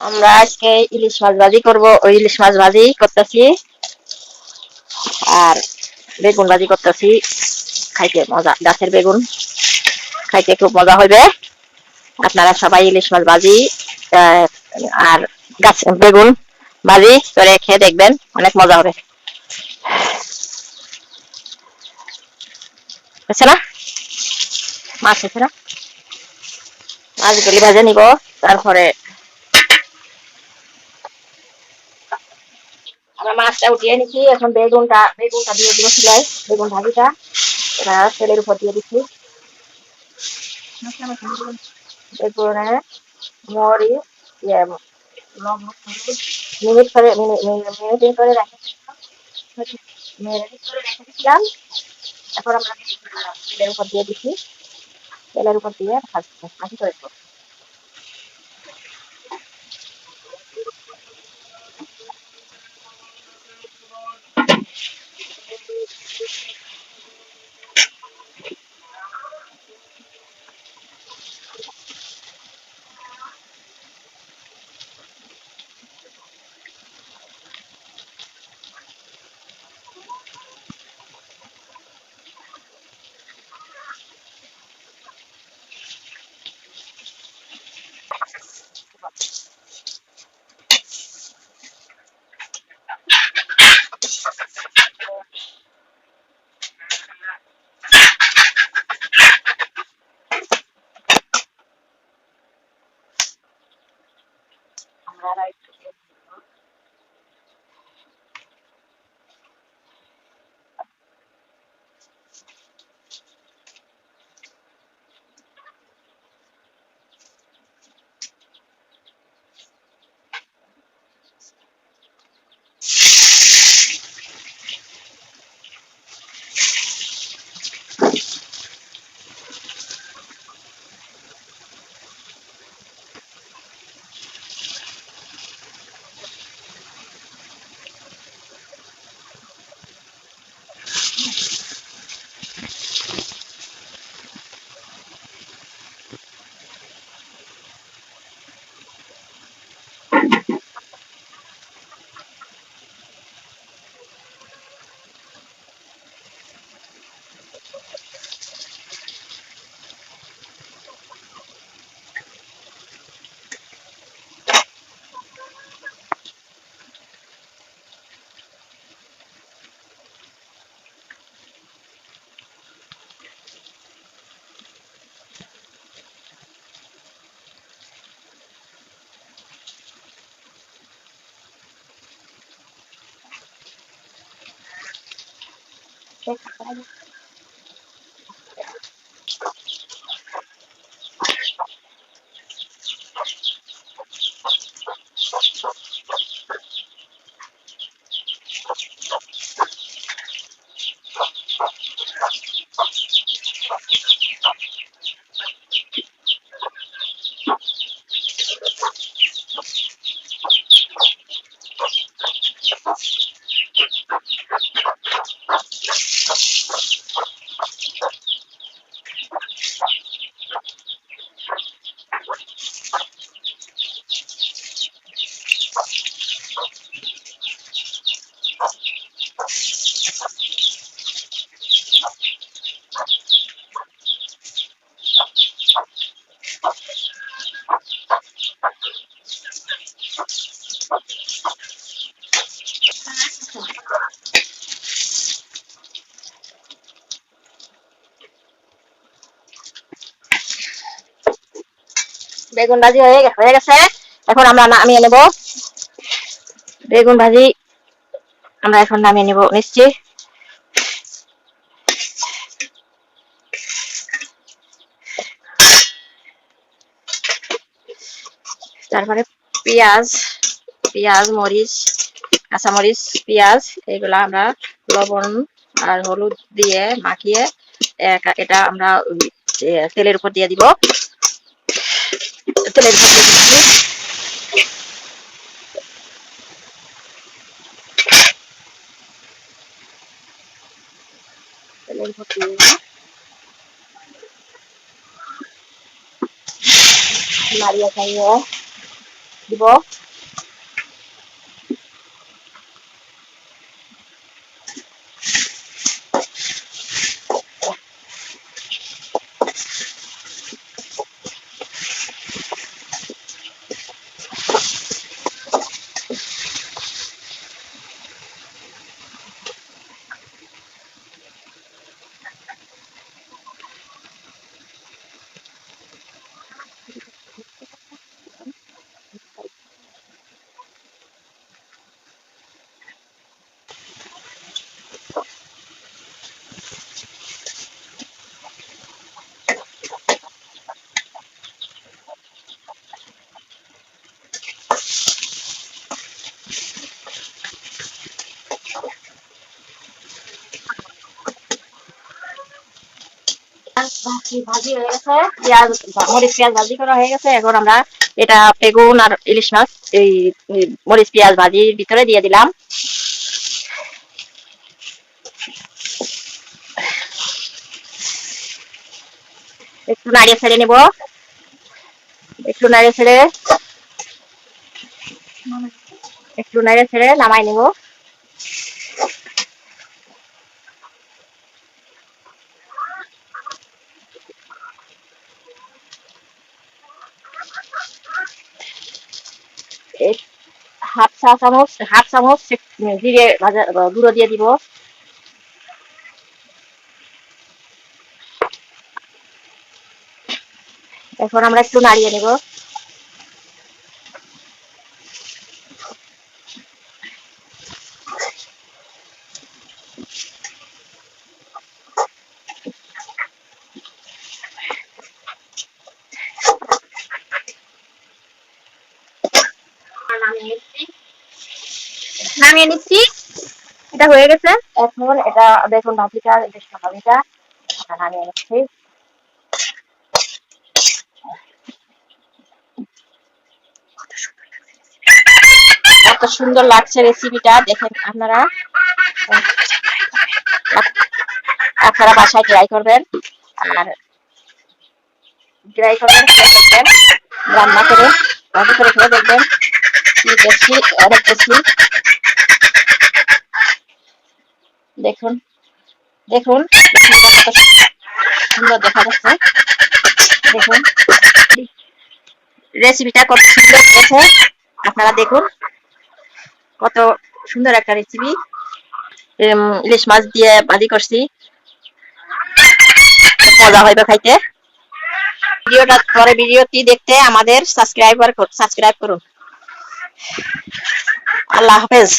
আমরা আজকে ইলিশ মাছ ভাজি করব। ওই ইলিশ মাছ ভাজি করতেছি আর বেগুন ভাজি করতেছি। খাইতে মজা, গাছের বেগুন খাইতে খুব মজা হবে। আপনারা সবাই ইলিশ মাছ ভাজি আহ, আর গাছ বেগুন ভাজি করে খেয়ে দেখবেন, অনেক মজা হবে। বুঝছে না? মাছ হচ্ছে না, মাছগুলি ভেজে নিব। তারপরে আমরা মাছটা উঠিয়ে নিচ্ছি। এখন বেগুনটা দিয়ে দিব চুলায়। বেগুন ভাজিটা এটা তেলের উপর দিয়ে দিচ্ছি। বেগুনে মরিচ, ইয়ে, লবণ, হলুদ মিনিট করে রেখেছিলাম। এখন আমরা তেলের উপর দিয়ে দিচ্ছি। তেলের উপর দিয়ে ভাজি করে দেবো। আমরা বেগুন ভাজি হয়ে গেছে। এখন আমরা নামিয়ে নেব বেগুন ভাজি। আমরা এখন নামিয়ে নিচ্ছি। তারপরে পেঁয়াজ পেঁয়াজ মরিচ, কাঁচামরিচ, পেঁয়াজ এগুলা আমরা লবণ আর হলুদ দিয়ে মাখিয়ে এটা আমরা তেলের উপর দিয়ে দিব। তেলের উপর দিয়ে দিচ্ছি। তেলের উপর দিয়ে নাড়িয়ে খাইয়ে দিব। ভাজি হয়ে গেছে, পেঁয়াজ মরিচ পেঁয়াজ ভাজি করা হয়ে গেছে। এখন আমরা এটা বেগুন আর ইলিশ মাছ এই মরিচ পেঁয়াজ ভাজির ভিতরে দিয়ে দিলাম। একটু নাড়িয়ে ছেড়ে নেব, একটু নাড়িয়ে ছেড়ে নামাই নেব। হাফ চামচ জিরে ভাজা গুঁড়ো দিয়ে দিব। এখন আমরা একটু নাড়িয়ে নেব। নামিয়ে নিচ্ছি, এটা হয়ে গেছে। এখন এটা দেখুন ভাজিটা, ভাজিটা নামিয়ে নিচ্ছি। কত সুন্দর লাগছে রেসিপিটা, দেখেন আপনারা বাসায় ট্রাই করবেন, আর ট্রাই করবেন, দেখবেন রান্না করে রান্না করে খেয়ে দেখবেন কি টেস্টি, অনেক টেস্টি। দেখুন দেখুন কত সুন্দর দেখা যাচ্ছে। দেখুন রেসিপিটা কত সুন্দর হয়েছে, আপনারা দেখুন কত সুন্দর একটা রেসিপি। ইলিশ মাছ দিয়ে ভাজি করছি, মজা হইবে খাইতে। ভিডিওটি দেখতে আমাদের সাবস্ক্রাইব করুন। আল্লাহ হাফেজ।